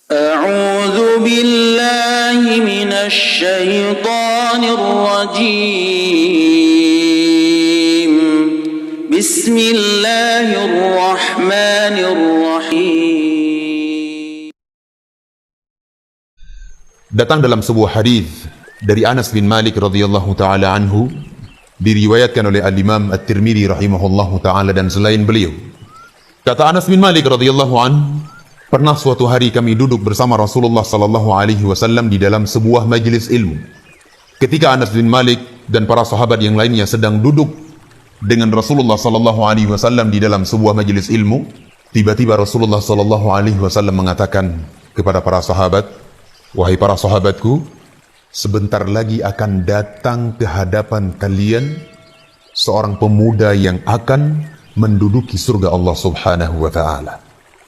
أعوذ بالله من الشيطان الرجيم بسم الله الرحمن الرحيم. Datang dalam sebuah hadis dari Anas bin Malik radhiyallahu taala anhu, diriwayatkan oleh Al-Imam At-Tirmidzi rahimahullahu taala dan selain beliau. Kata Anas bin Malik radhiyallahu anhu, pernah suatu hari kami duduk bersama Rasulullah sallallahu alaihi wasallam di dalam sebuah majelis ilmu. Ketika Anas bin Malik dan para sahabat yang lainnya sedang duduk dengan Rasulullah sallallahu alaihi wasallam di dalam sebuah majelis ilmu, tiba-tiba Rasulullah sallallahu alaihi wasallam mengatakan kepada para sahabat, "Wahai para sahabatku, sebentar lagi akan datang ke hadapan kalian seorang pemuda yang akan menduduki surga Allah Subhanahu wa taala."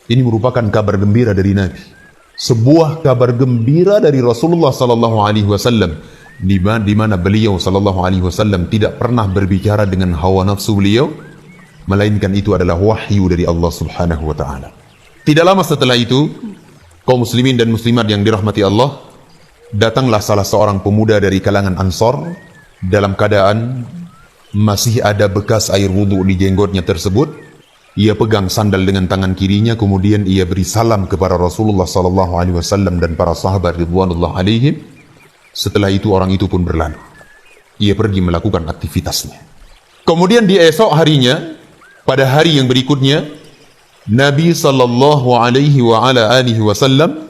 Ini merupakan kabar gembira dari Nabi. Sebuah kabar gembira dari Rasulullah sallallahu alaihi wasallam di mana beliau sallallahu alaihi wasallam tidak pernah berbicara dengan hawa nafsu beliau, melainkan itu adalah wahyu dari Allah Subhanahu wa taala. Tidak lama setelah itu, kaum muslimin dan muslimat yang dirahmati Allah, datanglah salah seorang pemuda dari kalangan Ansor dalam keadaan masih ada bekas air wudhu di jenggotnya tersebut. Ia pegang sandal dengan tangan kirinya, kemudian ia beri salam kepada Rasulullah sallallahu alaihi wasallam dan para sahabat ridwanullah alaihim. Setelah itu orang itu pun berlalu. Ia pergi melakukan aktivitasnya. Kemudian di esok harinya, pada hari yang berikutnya, Nabi sallallahu alaihi wa ala alihi wasallam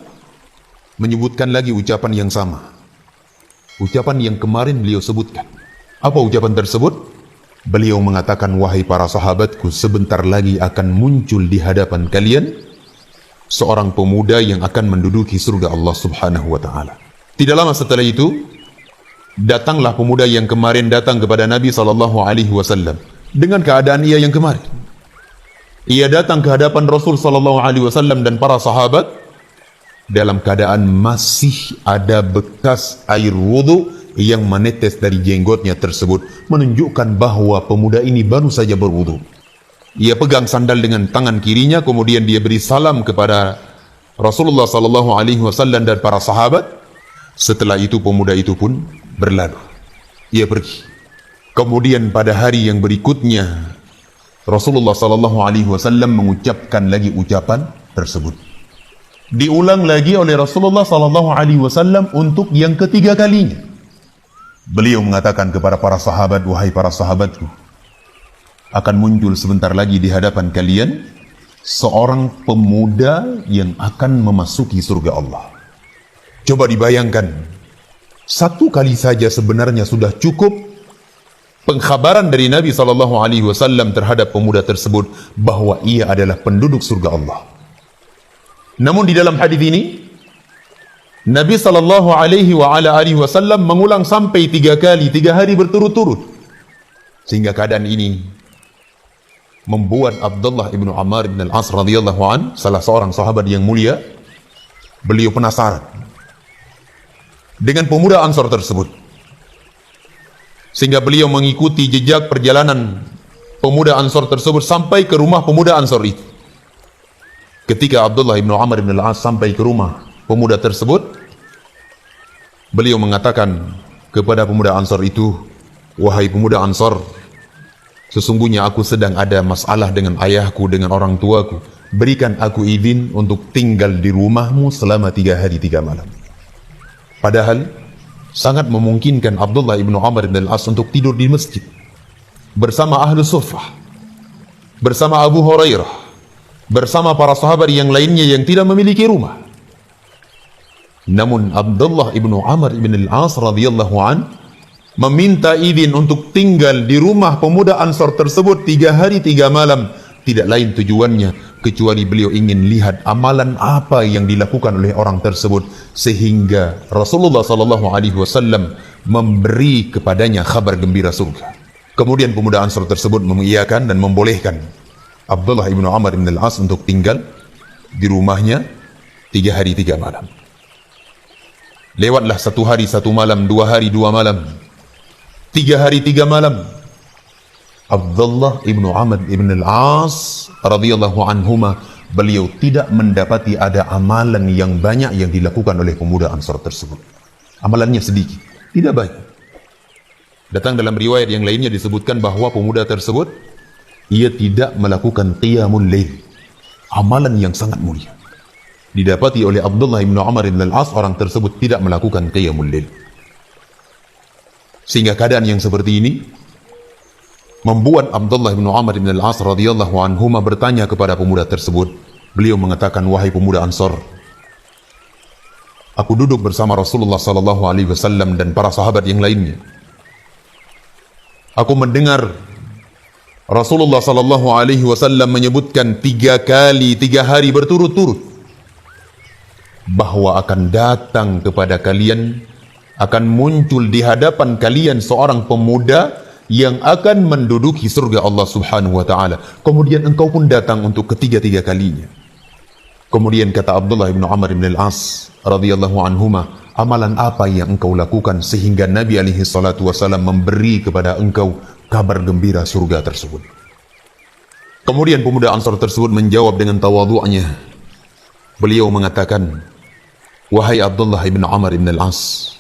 menyebutkan lagi ucapan yang sama. Ucapan yang kemarin beliau sebutkan. Apa ucapan tersebut? Beliau mengatakan, "Wahai para sahabatku, sebentar lagi akan muncul di hadapan kalian seorang pemuda yang akan menduduki surga Allah Subhanahu wa taala." Tidak lama setelah itu, datanglah pemuda yang kemarin datang kepada Nabi sallallahu alaihi wasallam dengan keadaan ia yang kemarin. Ia datang ke hadapan Rasul sallallahu alaihi wasallam dan para sahabat dalam keadaan masih ada bekas air wudhu yang menetes dari jenggotnya tersebut, menunjukkan bahwa pemuda ini baru saja berwudhu. Ia pegang sandal dengan tangan kirinya, kemudian dia beri salam kepada Rasulullah sallallahu alaihi wasallam dan para sahabat. Setelah itu pemuda itu pun berlalu. Ia pergi. Kemudian pada hari yang berikutnya, Rasulullah sallallahu alaihi wasallam mengucapkan lagi ucapan tersebut. Diulang lagi oleh Rasulullah sallallahu alaihi wasallam untuk yang ketiga kalinya. Beliau mengatakan kepada para sahabat, "Wahai para sahabatku, akan muncul sebentar lagi di hadapan kalian seorang pemuda yang akan memasuki surga Allah." Coba dibayangkan, satu kali saja sebenarnya sudah cukup pengkhabaran dari Nabi SAW terhadap pemuda tersebut bahwa ia adalah penduduk surga Allah. Namun di dalam hadis ini, Nabi sallallahu alaihi wasallam mengulang sampai 3 kali, 3 hari berturut-turut. Sehingga keadaan ini membuat Abdullah ibnu Amr ibn al-As radhiyallahu an, salah seorang sahabat yang mulia, beliau penasaran dengan pemuda Ansor tersebut. Sehingga beliau mengikuti jejak perjalanan pemuda Ansor tersebut sampai ke rumah pemuda Ansor itu. Ketika Abdullah ibnu Amr ibn al-As sampai ke rumah pemuda tersebut, beliau mengatakan kepada pemuda Ansor itu, "Wahai pemuda Ansor, sesungguhnya aku sedang ada masalah dengan ayahku, dengan orang tuaku. Berikan aku izin untuk tinggal di rumahmu selama 3 hari 3 malam." Padahal sangat memungkinkan Abdullah ibnu Amr ibn al-As untuk tidur di masjid bersama ahlu suffah, bersama Abu Hurairah, bersama para sahabat yang lainnya yang tidak memiliki rumah. Namun Abdullah ibnu Amr ibn al-As radhiyallahu an meminta izin untuk tinggal di rumah pemuda Ansor tersebut 3 hari 3 malam. Tidak lain tujuannya kecuali beliau ingin lihat amalan apa yang dilakukan oleh orang tersebut, sehingga Rasulullah sallallahu alaihi wasallam memberi kepadanya kabar gembira surga. Kemudian pemuda Ansor tersebut mengiyakan dan membolehkan Abdullah ibnu Amr ibn al-As untuk tinggal di rumahnya 3 hari 3 malam. Lewatlah 1 hari 1 malam, 2 hari 2 malam, 3 hari 3 malam. Abdullah ibnu Amr ibn al-As radhiyallahu anhuma beliau tidak mendapati ada amalan yang banyak yang dilakukan oleh pemuda Ansar tersebut. Amalannya sedikit, tidak banyak. Datang dalam riwayat yang lainnya disebutkan bahwa pemuda tersebut ia tidak melakukan qiyamul lail, amalan yang sangat mulia. Didapati oleh Abdullah bin Amr bin Al-As, orang tersebut tidak melakukan qiyamul lail. Sehingga keadaan yang seperti ini membuat Abdullah bin Amr bin Al-As radhiyallahu anhuma bertanya kepada pemuda tersebut. Beliau mengatakan, wahai pemuda Ansar, aku duduk bersama Rasulullah sallallahu alaihi wasallam dan para sahabat yang lainnya. Aku mendengar Rasulullah sallallahu alaihi wasallam menyebutkan 3 hari berturut-turut bahwa akan datang kepada kalian, akan muncul di hadapan kalian seorang pemuda yang akan menduduki surga Allah subhanahu wa ta'ala. Kemudian engkau pun datang untuk ketiga-tiga kalinya. Kemudian kata Abdullah bin Amr bin Al-As radhiyallahu anhuma, amalan apa yang engkau lakukan sehingga Nabi alaihi salatu wasallam memberi kepada engkau kabar gembira surga tersebut? Kemudian pemuda Ansar tersebut menjawab dengan tawadhu'nya. Beliau mengatakan, wahai Abdullah bin Amr bin Al-As,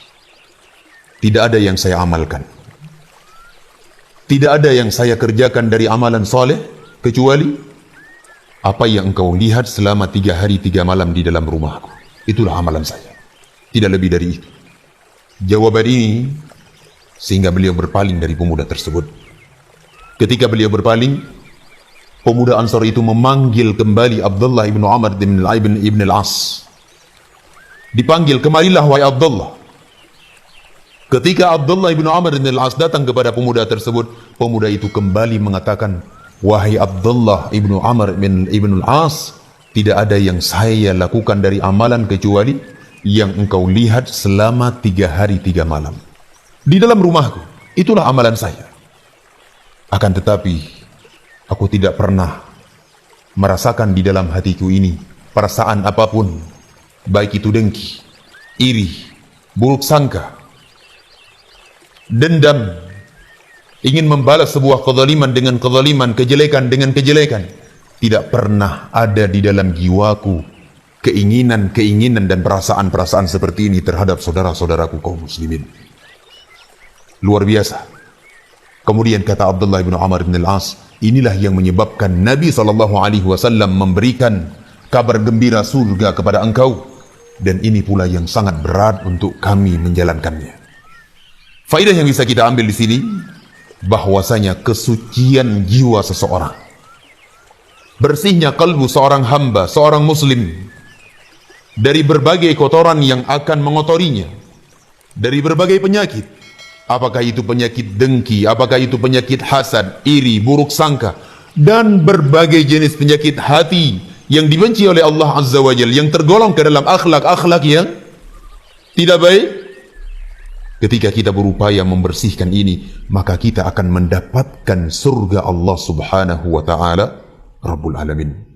tidak ada yang saya amalkan, tidak ada yang saya kerjakan dari amalan soleh kecuali apa yang engkau lihat selama 3 hari 3 malam di dalam rumahku. Itulah amalan saya, tidak lebih dari itu. Jawaban ini sehingga beliau berpaling dari pemuda tersebut. Ketika beliau berpaling, pemuda Ansar itu memanggil kembali Abdullah bin Amr bin Al-As. Dipanggil, kemarilah wahai Abdullah. Ketika Abdullah bin Amr bin Al-As datang kepada pemuda tersebut, pemuda itu kembali mengatakan, wahai Abdullah ibnu Amr bin Al-As, tidak ada yang saya lakukan dari amalan kecuali yang engkau lihat selama 3 hari 3 malam di dalam rumahku. Itulah amalan saya. Akan tetapi aku tidak pernah merasakan di dalam hatiku ini perasaan apapun, baik itu dengki, iri, buruk sangka, dendam, ingin membalas sebuah kezaliman dengan kezaliman, kejelekan dengan kejelekan. Tidak pernah ada di dalam jiwaku keinginan dan perasaan-perasaan seperti ini terhadap saudara-saudaraku kaum muslimin. Luar biasa. Kemudian kata Abdullah bin Amr bin Al-As, inilah yang menyebabkan Nabi SAW memberikan kabar gembira surga kepada engkau, dan ini pula yang sangat berat untuk kami menjalankannya. Faedah yang bisa kita ambil di sini, bahwasanya kesucian jiwa seseorang, bersihnya kalbu seorang hamba, seorang muslim, dari berbagai kotoran yang akan mengotorinya, dari berbagai penyakit, apakah itu penyakit dengki, apakah itu penyakit hasad, iri, buruk sangka, dan berbagai jenis penyakit hati yang dibenci oleh Allah Azza wa Jalla, yang tergolong ke dalam akhlak-akhlak yang tidak baik. Ketika kita berupaya membersihkan ini, maka kita akan mendapatkan surga Allah Subhanahu wa ta'ala Rabbul Alamin.